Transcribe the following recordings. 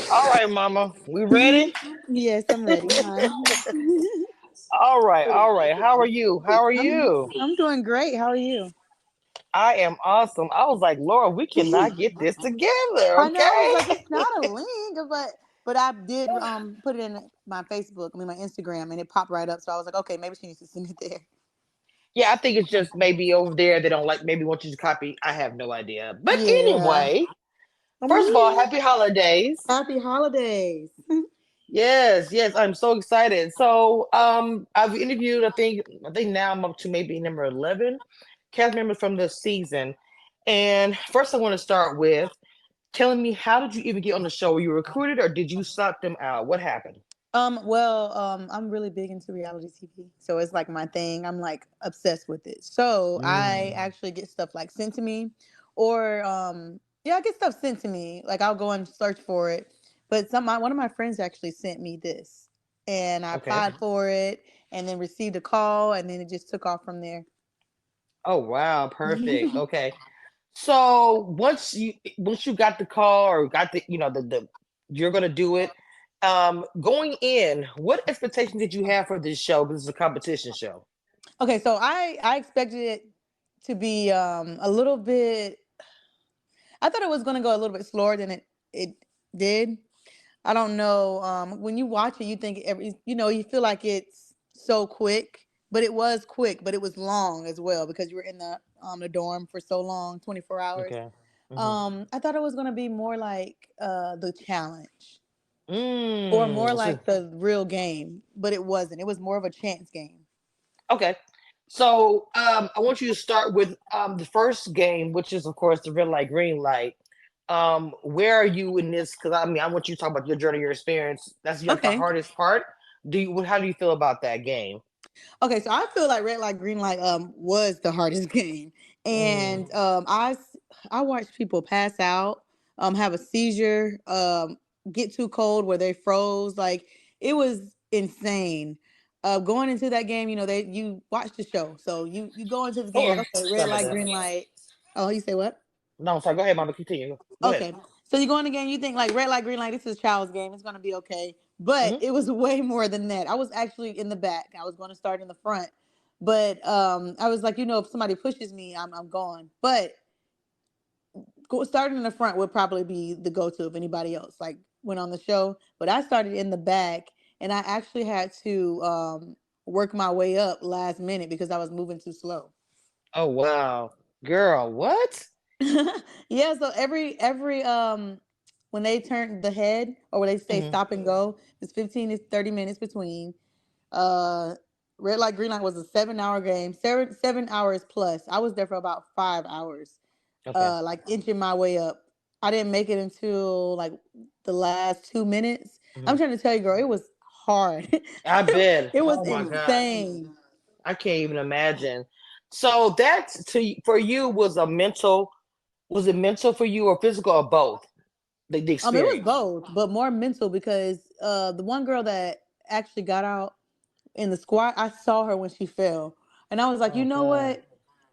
All right, Mama. We ready? Yes, I'm ready. Hi. All right, all right. How are you? How are I'm you? I'm doing great. How are you? I am awesome. I was like, Laura, we cannot get this together, I know. I was okay? like, it's not a link, but I did put it in my Facebook. I mean, my Instagram, and it popped right up. So I was like, okay, maybe she needs to send it there. Yeah, I think it's just maybe over there they don't like maybe want you to copy. I have no idea. But Yeah. anyway, first of all, happy holidays. Happy holidays. Yes, yes, I'm so excited. So, I've interviewed. I think now I'm up to maybe number 11 cast members from this season. And first, I want to start with telling me how did you even get on the show? Were you recruited or did you suck them out? What happened? I'm really big into reality TV, so it's like my thing. I'm like obsessed with it. So I Mm, actually get stuff like sent to me, or yeah, I get stuff sent to me. Like I'll go and search for it. But one of my friends actually sent me this, and I okay. applied for it, and then received a call, and then it just took off from there. Oh wow, perfect. Okay. So once you got the call or got the you're gonna do it. Going in, what expectations did you have for this show? This is a competition show. Okay, so I expected it to be a little bit. I thought it was going to go a little bit slower than it did. I don't know. When you watch it, you think you feel like it's so quick, but it was quick, but it was long as well because you were in the dorm for so long, 24 hours. Okay. Hmm. I thought it was gonna be more like the challenge or more Mm, so like the real game, but it wasn't. It was more of a chance game. okay. So I want you to start with the first game, which is of course the red light, green light. Where are you in this? Because I mean, I want you to talk about your journey, your experience. That's like the Okay. hardest part. How do you feel about that game? Okay, so I feel like red light, green light was the hardest game, Mm, and I watched people pass out, have a seizure, get too cold where they froze. Like it was insane. Going into that game, you watch the show, so you go into the game like, oh, okay, sorry red about light, that. green light. Oh, you say what? No, sorry. Go ahead, Mama. Continue. Go ahead. Okay. So you go in the game, you think like red light, green light, this is a child's game. It's gonna be okay. But Hmm. it was way more than that. I was actually in the back. I was gonna start in the front. But I was like, if somebody pushes me, I'm gone. But starting in the front would probably be the go-to if anybody else like went on the show. But I started in the back and I actually had to work my way up last minute because I was moving too slow. Oh wow, girl, what? Yeah, so every when they turn the head or when they say Hmm. stop and go, it's 15 to 30 minutes between. Uh red light, green light was a 7 hour game, 7 hours plus. I was there for about 5 hours, Okay. like inching my way up. I didn't make it until like the last 2 minutes. Hmm. I'm trying to tell you, girl, it was hard. I bet. It was Oh my God, insane. I can't even imagine. So that's for you was a mental. Was it mental for you or physical or both? The It was experience. both, but more mental because the one girl that actually got out in the squat, I saw her when she fell, and I was like, you Oh know God. what?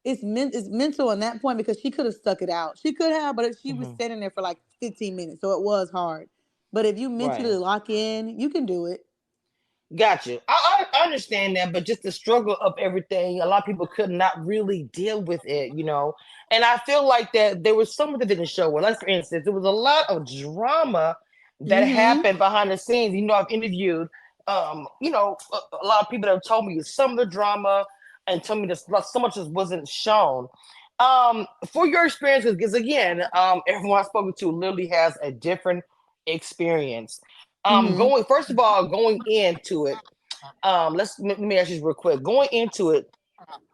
It's mental on that point because she could have stuck it out. She could have, but she was Hmm. sitting there for like 15 minutes, so it was hard. But if you mentally Right. lock in, you can do it. Got you. I understand that, but just the struggle of everything, a lot of people could not really deal with it. And I feel like that there was some of it didn't show. Well, like for instance, there was a lot of drama that Mm-hmm. happened behind the scenes. I've interviewed, a lot of people that have told me some of the drama and told me that so much just wasn't shown. For your experiences, because again, everyone I've spoken to literally has a different experience. Mm-hmm. Going first of all, going into it, let me ask you this real quick. Going into it,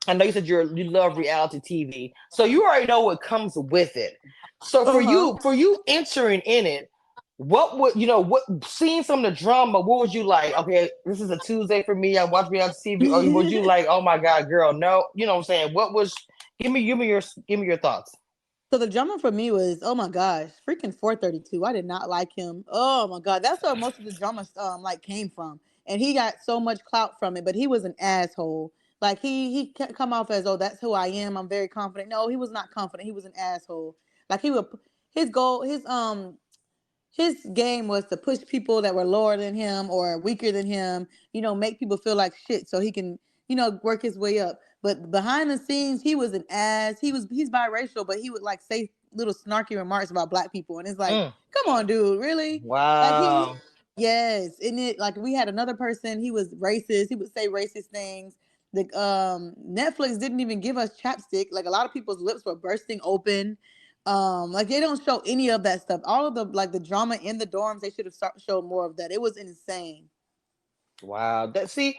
I know you said you love reality TV, so you already know what comes with it. So for Uh-huh. you entering in it, what would what seeing some of the drama? What would you like? Okay, this is a Tuesday for me. I watch reality TV. Or would you like? Oh my God, girl, no. You know what I'm saying? What was? Give me your thoughts. So the drama for me was, oh my gosh, freaking 432. I did not like him. Oh my god, that's where most of the drama like came from, and he got so much clout from it. But he was an asshole. Like come off as, oh, that's who I am. I'm very confident. No, he was not confident. He was an asshole. Like he would his goal his his game was to push people that were lower than him or weaker than him, make people feel like shit so he can, work his way up. But behind the scenes, he was an ass. He's biracial, but he would like say little snarky remarks about black people. And it's like, Mm. come on, dude, really? Like Wow. yes. And it like we had another person, he was racist. He would say racist things. The Netflix didn't even give us chapstick. Like a lot of people's lips were bursting open. Like they don't show any of that stuff. All of the like the drama in the dorms, they should have showed more of that. It was insane. Wow. That's the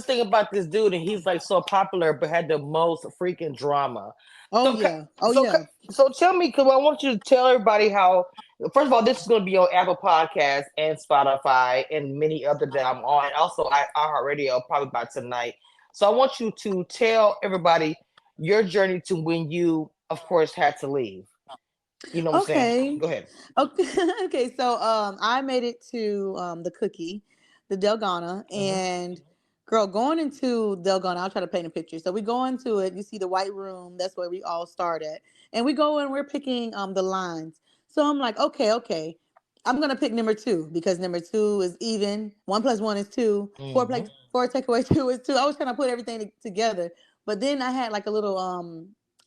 thing about this dude, and he's like so popular, but had the most freaking drama. Oh So, yeah. Oh so, yeah. so tell me, because I want you to tell everybody how. First of all, this is going to be on Apple Podcasts and Spotify and many other that I'm on. Also, iHeartRadio probably by tonight. So I want you to tell everybody your journey to when you, of course, had to leave. You know what I'm saying? Okay. Go ahead. Okay. Okay. So I made it to the cookie, the Delgana, Hmm. and girl, going into Delgana, I'll try to paint a picture. So we go into it, you see the white room, that's where we all start at. And we go and we're picking the lines. So I'm like, okay. I'm gonna pick number two because number two is even. One plus one is two. Hmm. Four take away two is two. I was trying to put everything together. But then I had like a little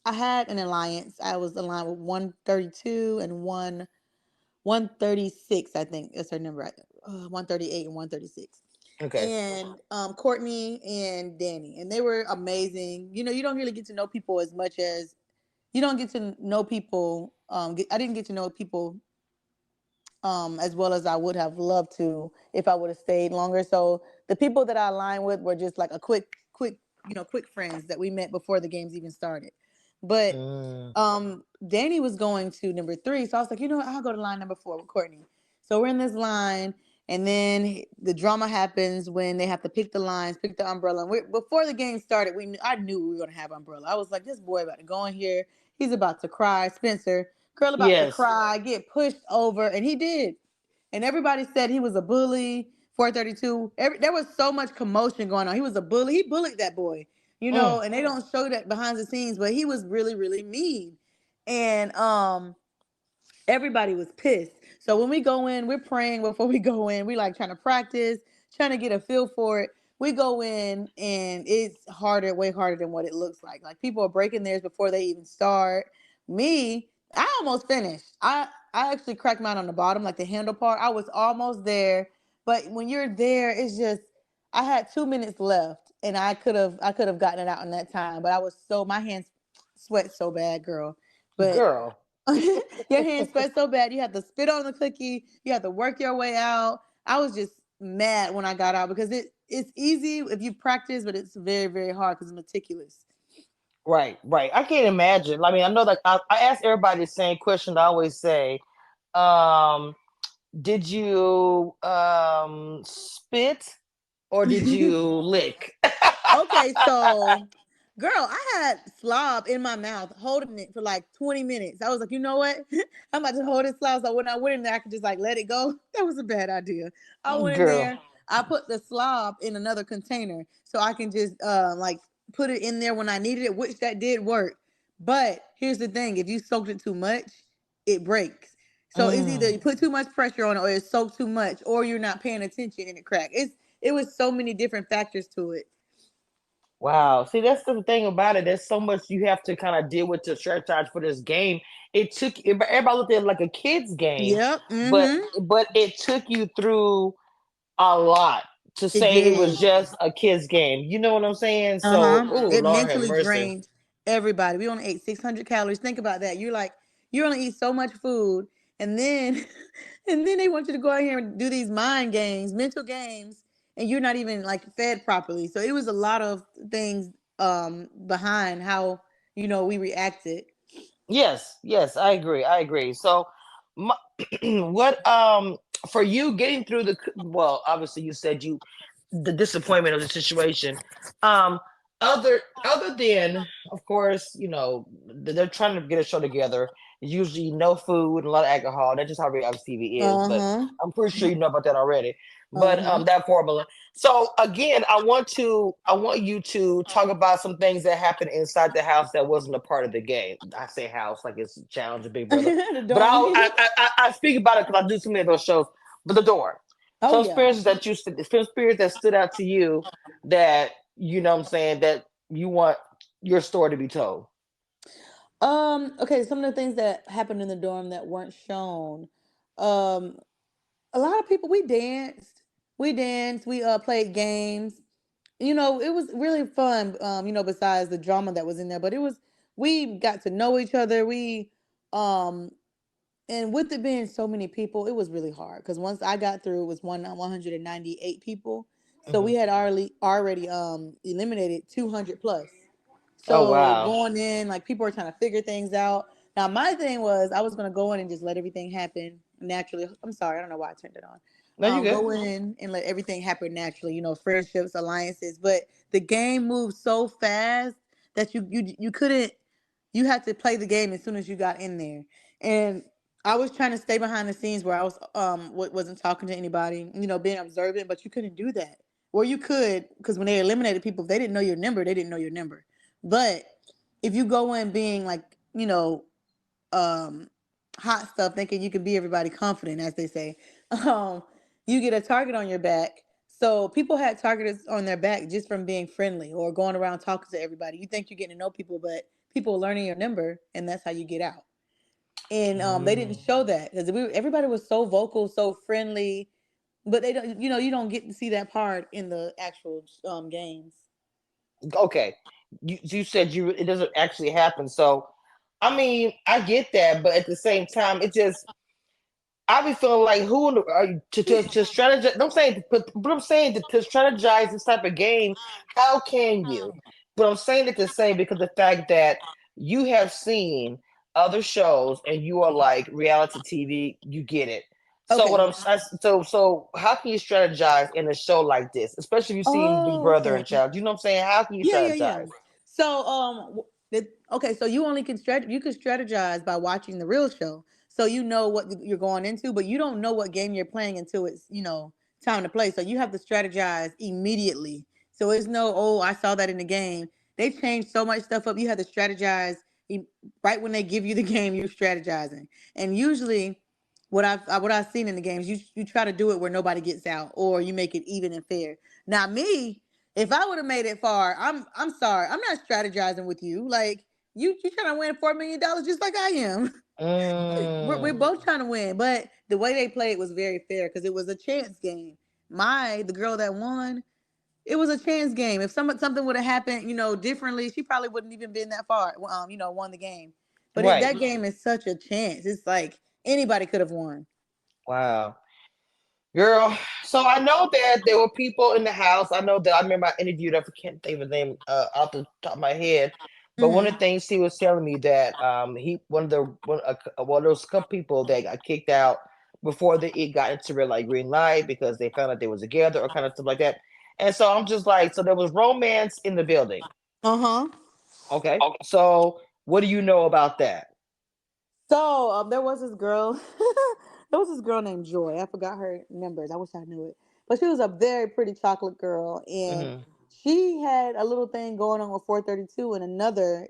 I had an alliance. I was aligned with 132 and 136, I think is her number. 138 and 136. Okay. And Courtney and Danny. And they were amazing. You don't really get to know people as much as you don't get to know people. I didn't get to know people as well as I would have loved to if I would have stayed longer. So the people that I aligned with were just like a quick friends that we met before the games even started. But Mm. Danny was going to number three, so I was like, what, I'll go to line number four with Courtney. So we're in this line, and then the drama happens when they have to pick the lines, pick the umbrella. And before the game started, I knew we were gonna have umbrella. I was like, this boy about to go in here. He's about to cry. Spencer, girl, about to Yes. cry, get pushed over, and he did. And everybody said he was a bully. 432. There was so much commotion going on. He was a bully. He bullied that boy, Mm. and they don't show that behind the scenes, but he was really, really mean. And everybody was pissed. So when we go in, we're praying before we go in. We like trying to practice, trying to get a feel for it. We go in and it's harder, way harder than what it looks like. Like people are breaking theirs before they even start. Me, I almost finished. I actually cracked mine on the bottom, like the handle part. I was almost there. But when you're there, it's just I had 2 minutes left and I could have gotten it out in that time. But my hands sweat so bad, girl. But Girl. your hands sweat so bad. You have to spit on the cookie. You have to work your way out. I was just mad when I got out because it's easy if you practice, but it's very, very hard because it's meticulous. Right, right. I can't imagine. I mean, I know that I ask everybody the same question I always say. Um, did you spit or did you lick? Okay, so girl, I had slob in my mouth, holding it for like 20 minutes. I was like, you know what? I'm about to hold this slob. So when I went in there, I could just like let it go. That was a bad idea. I went in Girl. there, I put the slob in another container so I can just like put it in there when I needed it, which that did work. But here's the thing: if you soaked it too much, it breaks. So it's either Mm. you put too much pressure on it, or it soaked too much, or you're not paying attention and it cracked. It was so many different factors to it. Wow. See, that's the thing about it. There's so much you have to kind of deal with to strategize for this game. Everybody looked at it like a kid's game, Yep. but Mm-hmm. it took you through a lot to It say it was did. just a kid's game. You know what I'm saying? So, Uh-huh. oh It Lord have mentally mercy. drained everybody. We only ate 600 calories. Think about that. You're like, you only eat so much food, and then and then they want you to go out here and do these mind games, mental games, and you're not even like fed properly. So it was a lot of things behind how we reacted. Yes, yes, I agree. I agree. So, my, what for you getting through well, obviously you said you the disappointment of the situation. Um, other than, of course, they're trying to get a show together. Usually no food and a lot of alcohol. That's just how reality TV is. But Uh-huh. I'm pretty sure you know about that already. But Uh-huh. that formula. So again, I want you to talk about some things that happened inside the house that wasn't a part of the game. I say house like it's a challenge of Big Brother, The but dorm. I speak about it because I do so many of those shows. But the door, Oh some yeah. experience that stood out to you that what I'm saying that you want your story to be told. Okay, some of the things that happened in the dorm that weren't shown. Um, a lot of people, we danced. We played games. It was really fun. Besides the drama that was in there, but we got to know each other. Um and with it being so many people, it was really hard because once I got through, it was 198 people. So we Hmm. had already eliminated 200 plus. Oh So wow. going in, like people are trying to figure things out. Now my thing was I was gonna go in and just let everything happen naturally. I'm sorry, I don't know why I turned it on. No, you good. Go in and let everything happen naturally. Friendships, alliances. But the game moved so fast that you couldn't. You had to play the game as soon as you got in there. And I was trying to stay behind the scenes where I was wasn't talking to anybody. Being observant, but you couldn't do that. Or you could, because when they eliminated people, if they didn't know your number, they didn't know your number. But if you go in being like, um, hot stuff, thinking you can be everybody confident, as they say, um, you get a target on your back. So people had targets on their back just from being friendly or going around talking to everybody. You think you're getting to know people, but people are learning your number, and that's how you get out. And they didn't Mm. show that because everybody was so vocal, so friendly, but they don't. You don't get to see that part in the actual games. Okay, you said it doesn't actually happen. So, I mean, I get that, but at the same time, it just I be feeling like who in the, are you, to strategize. I'm saying, but I'm saying to strategize this type of game. How can you? But I'm saying it the same because the fact that you have seen other shows and you are like reality TV, you get it. So what Okay. so how can you strategize in a show like this, especially if you've seen Big Oh, Brother okay. and Child? You know what I'm saying? How can you Yeah, yeah, yeah. strategize? So, okay, so you only can you can strategize by watching the real show. So you know what you're going into, but you don't know what game you're playing until it's, time to play. So you have to strategize immediately. So it's no, oh, I saw that in the game. They changed so much stuff up. You have to strategize right when they give you the game, you're strategizing. And usually what I've seen in the games, you try to do it where nobody gets out or you make it even and fair. Now me, if I would have made it far, I'm sorry. I'm not strategizing with you. Like you trying to win $4 million just like I am. We're Mm, both trying to win, but the way they played was very fair because it was a chance game. The girl that won, it was a chance game. If something would have happened, differently, she probably wouldn't even been that far. Won the game. But right. that game is such a chance. It's like anybody could have won. Wow. Girl, so I know that there were people in the house. I know that I remember I interviewed, I can't think of the name off the top of my head, but one of the Hmm. things he was telling me that one of those couple people that got kicked out before it got into red light green light because they found out they was together or kind of stuff like that. And so I'm just like, so there was romance in the building. Uh huh. Okay, so what do you know about that? So there was this girl. There was this girl named Joy. I forgot her numbers. I wish I knew it, but she was a very pretty chocolate girl, and Hmm. she had a little thing going on with 432 and another.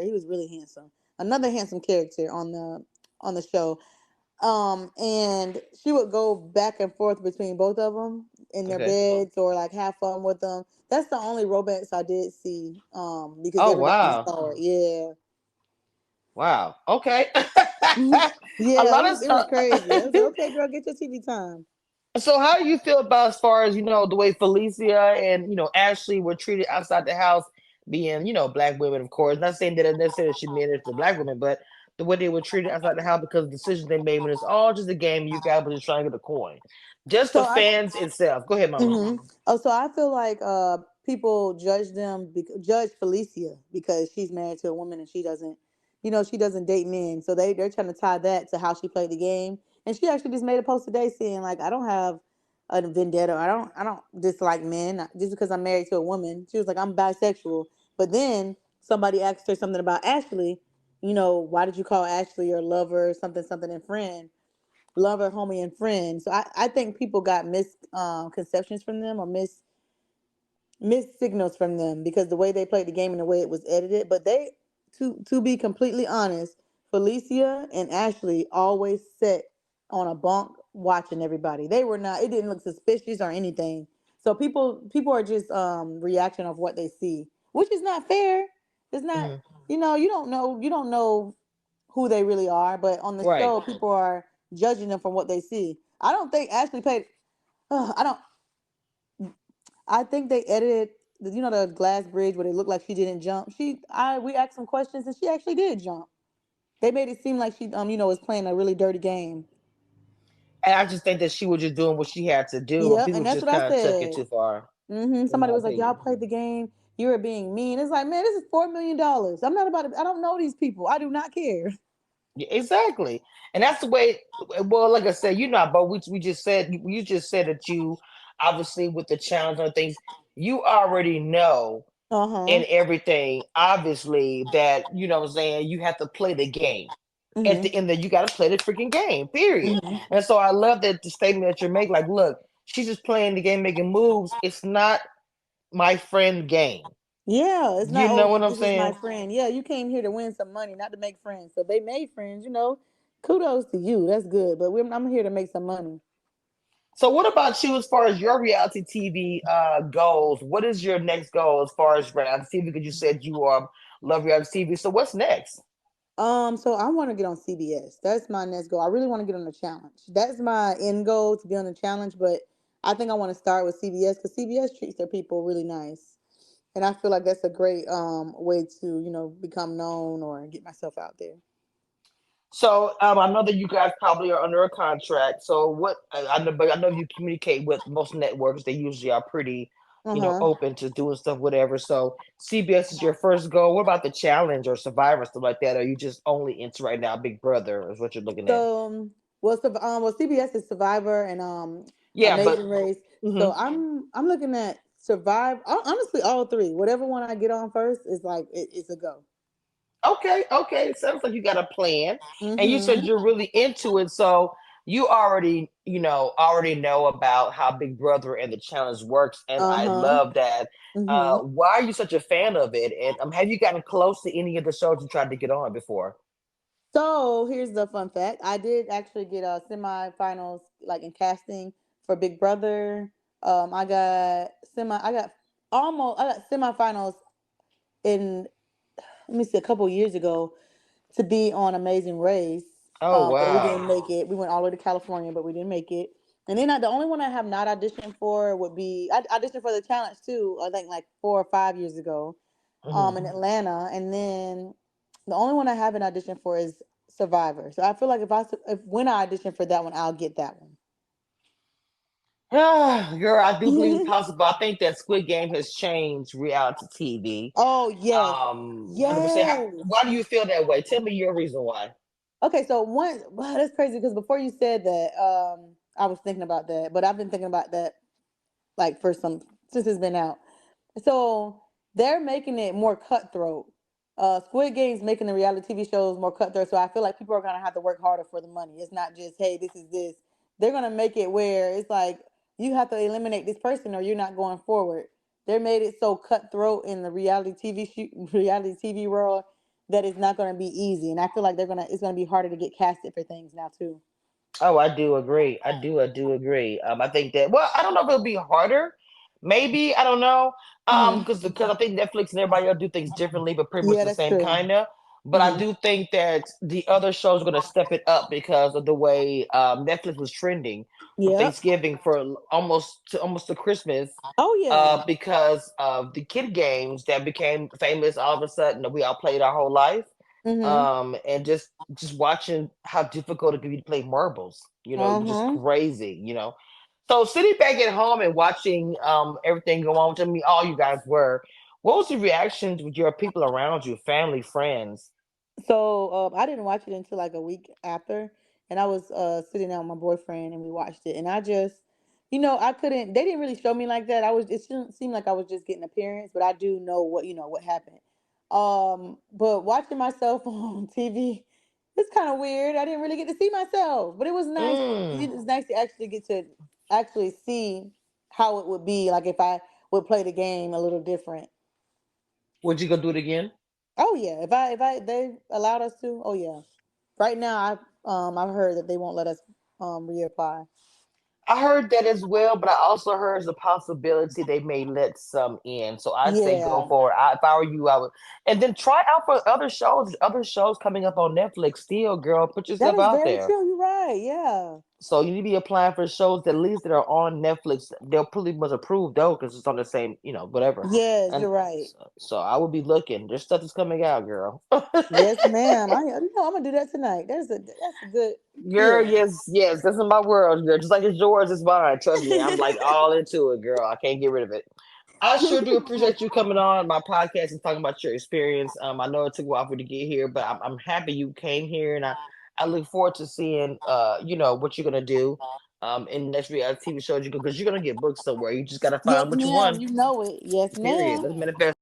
He was really handsome. Another handsome character on the show. And she would go back and forth between both of them in their Okay. beds or like have fun with them. That's the only romance I did see. Because Oh everybody wow. saw it. Yeah. Wow. Okay. Mhm. A Yeah, lot of it was stuff. crazy. I was like, okay, girl, get your TV time. So how do you feel about as far as the way Felicia and Ashley were treated outside the house, being black women, of course. Not saying that necessarily she managed the black women, but the way they were treated outside the house because of the decisions they made when it's all just a game. You guys were just trying to get a coin. Just the So I fans itself. Go ahead, Mama. so I feel like people judge Felicia because she's married to a woman and she doesn't date men. So they're trying to tie that to how she played the game. And she actually just made a post today saying like I don't have a vendetta. I don't dislike men just because I'm married to a woman. She was like, I'm bisexual. But then somebody asked her something about Ashley. Why did you call Ashley your lover, something, something, and friend? Lover, homie, and friend. So I think people got misconceptions from them, or missed signals from them, because the way they played the game and the way it was edited. But to be completely honest, Felicia and Ashley always sat on a bunk watching everybody. They were not. It didn't look suspicious or anything. So people are just reaction of what they see, which is not fair. It's not. Mhm. You don't know who they really are. But on the Right. show, people are judging them from what they see. I don't think Ashley played. I don't. I think they edited the glass bridge where it looked like she didn't jump. We asked some questions and she actually did jump. They made it seem like she was playing a really dirty game. And I just think that she was just doing what she had to do, and Yep, people and that's just what I kind of took it said. too far, in Somebody my was like, "Y'all opinion. played the game. You were being mean." It's like, man, this is $4 million. I'm not about to. I don't know these people. I do not care. Yeah, exactly, and that's the way. Well, like I said, but we just said you just said that you obviously with the challenge and things, you already know Uh huh. and everything. Obviously, that what I'm saying, you have to play the game. At the Mhm. end, that you got to play the freaking game. Period. Mhm. And so I love that the statement that you're making. Like, look, she's just playing the game, making moves. It's not my friend game. Yeah, it's You not. know Oh, what I'm this is my saying? friend. Yeah, you came here to win some money, not to make friends. So they made friends. Kudos to you. That's good. But I'm here to make some money. So, what about you as far as your reality TV goals? What is your next goal as far as reality TV? Because you said you love reality TV. So, what's next? So I want to get on CBS. That's my next goal. I really want to get on the challenge. That's my end goal, to be on the challenge. But I think I want to start with CBS because CBS treats their people really nice, and I feel like that's a great way to become known or get myself out there. So, I know that you guys probably are under a contract. So, what I know, but I know you communicate with most networks. They usually are pretty, Uh huh. open to doing stuff, whatever. So, CBS is your first goal. What about the challenge or Survivor stuff like that? Are you just only into right now Big Brother? Is what you're looking at? So CBS is Survivor and Yeah, but Amazing Race. So mhm. I'm looking at honestly, all three. Whatever one I get on first is like it's a go. Okay, okay. Sounds like you got a plan. And you said Mm-hmm. you're really into it. So you already know about how Big Brother and the challenge works. And Uh I huh. love that. Mm-hmm. Why are you such a fan of it? And have you gotten close to any of the shows you tried to get on before? So here's the fun fact. I did actually get a semifinals like in casting for Big Brother. I got I got semifinals in, let me see, a couple years ago to be on Amazing Race. Oh But we didn't wow. make it. We went all the way to California, but we didn't make it. And then the only one I have not auditioned for would be I auditioned for the challenge too. I think like 4 or 5 years ago, Mhm. in Atlanta, and then the only one I haven't auditioned for is Survivor. So I feel like if when I audition for that one, I'll get that one. Girl, I do believe it's possible. I think that Squid Game has changed reality TV. Oh yes, 100%. yes. Why do you feel that way? Tell me your reason why. Okay, so one, wow, that's crazy because before you said that, I was thinking about that, but I've been thinking about that like for some since it's been out. So they're making it more cutthroat. Squid Game's making the reality TV shows more cutthroat. So I feel like people are gonna have to work harder for the money. It's not just, hey, this is this. They're gonna make it where it's like you have to eliminate this person or you're not going forward. They made it so cutthroat in the reality TV world that it's not gonna be easy. And I feel like it's gonna be harder to get casted for things now too. Oh, I do agree. I do agree. I think that. Well, I don't know if it'll be harder. Maybe I don't know. Hmm. Because I think Netflix and everybody else do things differently, but pretty much Yeah, the that's same true. kind of. But I Hmm. do think that the other shows are going to step it up because of the way Netflix was trending for Yep. Thanksgiving for almost to Christmas. Oh yeah. Because of the kid games that became famous all of a sudden that we all played our whole life, Hmm. and just watching how difficult it can be to play marbles, it was just Uh-huh. crazy. So sitting back at home and watching everything go on, which I mean all you guys were, what was the reactions with your people around you, family, friends? So I didn't watch it until like a week after, and I was sitting down with my boyfriend, and we watched it, and I just I couldn't. They didn't really show me like that. I was. It didn't seem like I was just getting appearance, but I do know what happened. But watching myself on TV, it's kind of weird. I didn't really get to see myself, but it was nice. Mm. It was nice to actually get to actually see how it would be like if I would play the game a little different. Would you go do it again? Oh yeah, if I they allowed us to. Oh yeah. Right now, I've heard that they won't let us reapply. I heard that as well, but I also heard there's a possibility they may let some in. So I'd say go Yeah, for it. If I were you, I would, and then try out for other shows. There's other shows coming up on Netflix. Still, girl, put that yourself is out very there. true. You're right. Yeah. So you need to be applying for shows that at least that are on Netflix. They'll pretty much approve though, because it's on the same, whatever. Yes, And you're right. so I would be looking. There's stuff that's coming out, girl. Yes, ma'am. I'm gonna do that tonight. That's a good Girl, feeling. yes, yes, this is my world, girl. Just like it's yours, it's mine. Trust me, I'm like all into it, girl. I can't get rid of it. I sure do appreciate you coming on my podcast and talking about your experience. I know it took a while for you to get here, but I'm happy you came here, and I look forward to seeing what you're gonna do in the next reality TV shows you because you're gonna get booked somewhere. You just gotta Yes, find what you ma'am. want. You know it. Yes, Period. ma'am. Let's manifest.